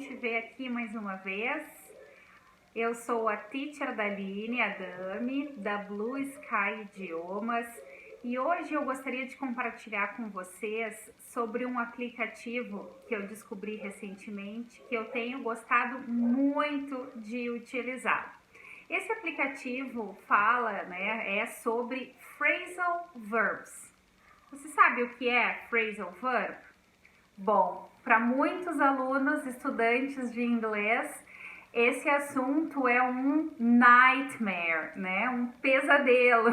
te ver aqui mais uma vez. Eu sou a Teacher Daline Adami, da Blue Sky Idiomas, e hoje eu gostaria de compartilhar com vocês sobre um aplicativo que eu descobri recentemente, que eu tenho gostado muito de utilizar. Esse aplicativo fala, é sobre phrasal verbs. Você sabe o que é phrasal verb? Bom, para muitos alunos, estudantes de inglês, esse assunto é um nightmare, um pesadelo.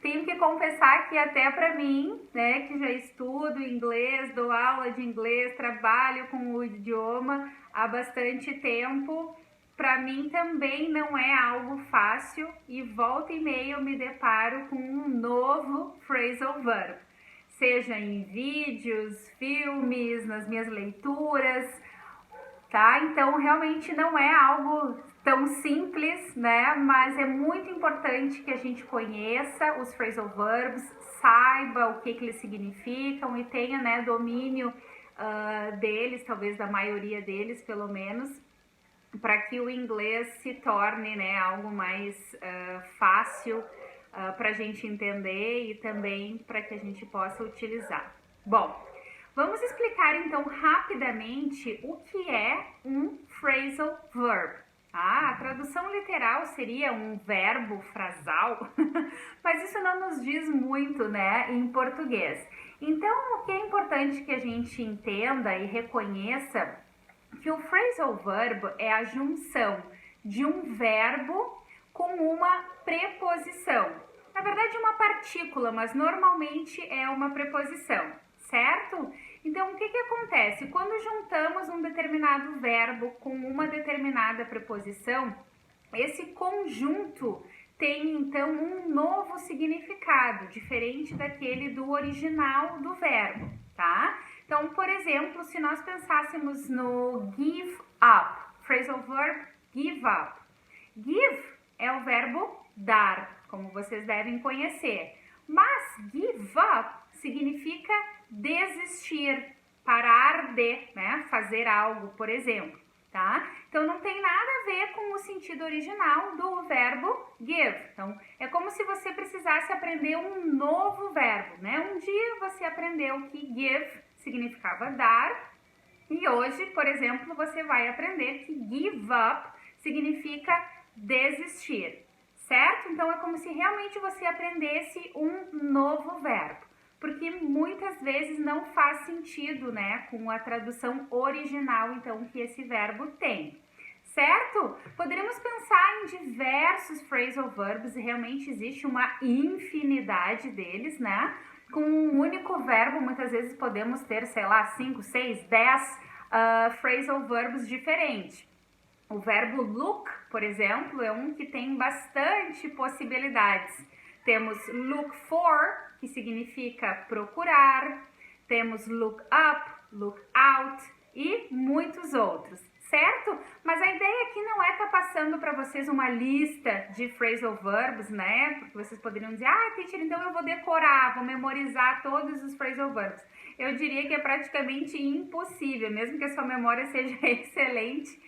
Tenho que confessar que até para mim, que já estudo inglês, dou aula de inglês, trabalho com o idioma há bastante tempo, para mim também não é algo fácil e volta e meia eu me deparo com um novo phrasal verb. Seja em vídeos, filmes, nas minhas leituras, tá? Então, realmente não é algo tão simples, mas é muito importante que a gente conheça os phrasal verbs, saiba o que eles significam e tenha, domínio deles, talvez da maioria deles, pelo menos, para que o inglês se torne, algo mais fácil para a gente entender e também para que a gente possa utilizar. Bom, vamos explicar então rapidamente o que é um phrasal verb. A tradução literal seria um verbo frasal, mas isso não nos diz muito, em português. Então, o que é importante que a gente entenda e reconheça que o phrasal verb é a junção de um verbo com uma preposição. Na verdade, uma partícula, mas normalmente é uma preposição, certo? Então, o que acontece? Quando juntamos um determinado verbo com uma determinada preposição, esse conjunto tem, então, um novo significado, diferente daquele do original do verbo, tá? Então, por exemplo, se nós pensássemos no give up, phrasal verb give up. Give é o verbo dar, como vocês devem conhecer. Mas give up significa desistir, parar de, fazer algo, por exemplo, tá? Então, não tem nada a ver com o sentido original do verbo give. Então, é como se você precisasse aprender um novo verbo, Um dia você aprendeu que give significava dar, e hoje, por exemplo, você vai aprender que give up significa desistir, certo? Então, é como se realmente você aprendesse um novo verbo, porque muitas vezes não faz sentido, com a tradução original, então, que esse verbo tem, certo? Poderíamos pensar em diversos phrasal verbs, e realmente existe uma infinidade deles, Com um único verbo, muitas vezes podemos ter, 5, 6, 10 phrasal verbs diferentes. O verbo look, por exemplo, é um que tem bastante possibilidades. Temos look for, que significa procurar, temos look up, look out e muitos outros, certo? Mas a ideia aqui não é estar passando para vocês uma lista de phrasal verbs, Porque vocês poderiam dizer, teacher, então eu vou decorar, vou memorizar todos os phrasal verbs. Eu diria que é praticamente impossível, mesmo que a sua memória seja excelente,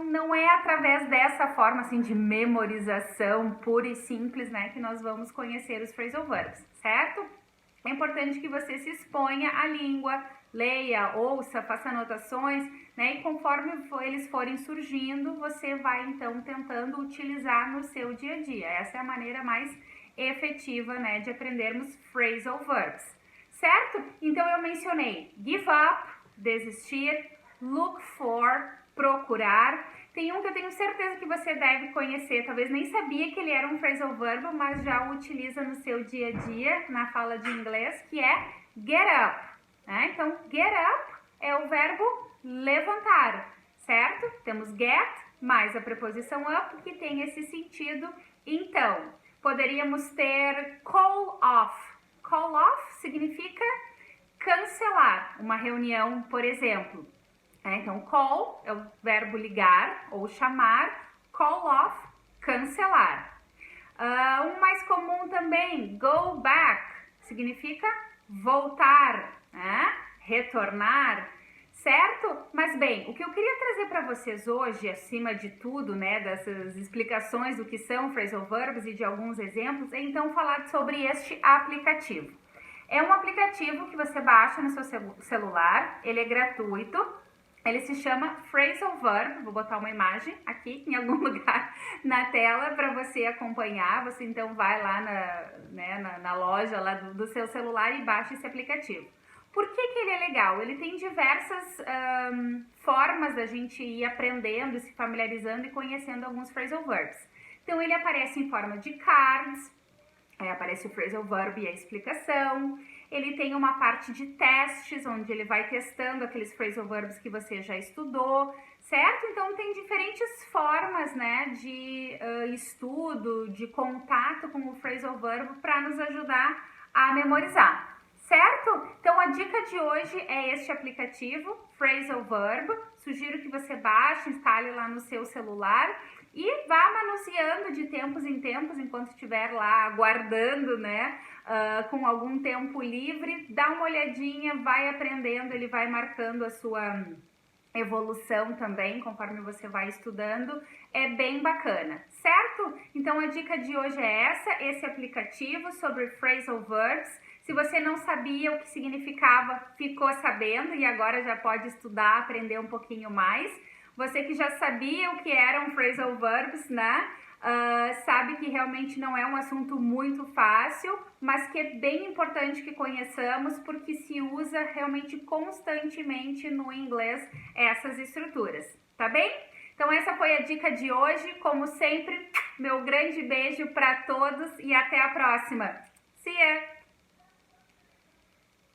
não é através dessa forma assim de memorização pura e simples, que nós vamos conhecer os phrasal verbs, certo? É importante que você se exponha à língua, leia, ouça, faça anotações, e conforme eles forem surgindo, você vai então tentando utilizar no seu dia a dia. Essa é a maneira mais efetiva, de aprendermos phrasal verbs, certo? Então eu mencionei give up, desistir, look for, procurar. Tem um que eu tenho certeza que você deve conhecer, talvez nem sabia que ele era um phrasal verb, mas já o utiliza no seu dia a dia, na fala de inglês, que é get up. Então, get up é o verbo levantar, certo? Temos get mais a preposição up, que tem esse sentido. Então, poderíamos ter call off. Call off significa cancelar uma reunião, por exemplo. Então, call é o verbo ligar ou chamar, call off, cancelar. Um mais comum também, go back, significa voltar, retornar. certo? Mas bem, o que eu queria trazer para vocês hoje, acima de tudo, né, dessas explicações do que são phrasal verbs e de alguns exemplos, é então falar sobre este aplicativo. É um aplicativo que você baixa no seu celular, ele é gratuito. Ele se chama Phrasal Verb, vou botar uma imagem aqui em algum lugar na tela para você acompanhar. Você então vai lá na loja lá do seu celular e baixa esse aplicativo. Por que ele é legal? Ele tem diversas formas da gente ir aprendendo, se familiarizando e conhecendo alguns phrasal verbs. Então ele aparece em forma de cards, aparece o phrasal verb e a explicação. Ele tem uma parte de testes, onde ele vai testando aqueles phrasal verbs que você já estudou, certo? Então tem diferentes formas, né, de estudo, de contato com o phrasal verb para nos ajudar a memorizar, certo? Então a dica de hoje é este aplicativo, Phrasal Verb. Sugiro que você baixe, instale lá no seu celular e vá manuseando de tempos em tempos, enquanto estiver lá aguardando, né, com algum tempo livre, dá uma olhadinha, vai aprendendo, ele vai marcando a sua evolução também, conforme você vai estudando, é bem bacana, certo? Então a dica de hoje é essa, esse aplicativo sobre phrasal verbs. Se você não sabia o que significava, ficou sabendo e agora já pode estudar, aprender um pouquinho mais. Você que já sabia o que eram phrasal verbs, né? Sabe que realmente não é um assunto muito fácil, mas que é bem importante que conheçamos, porque se usa realmente constantemente no inglês essas estruturas, tá bem? Então essa foi a dica de hoje. Como sempre, meu grande beijo para todos e até a próxima. See ya!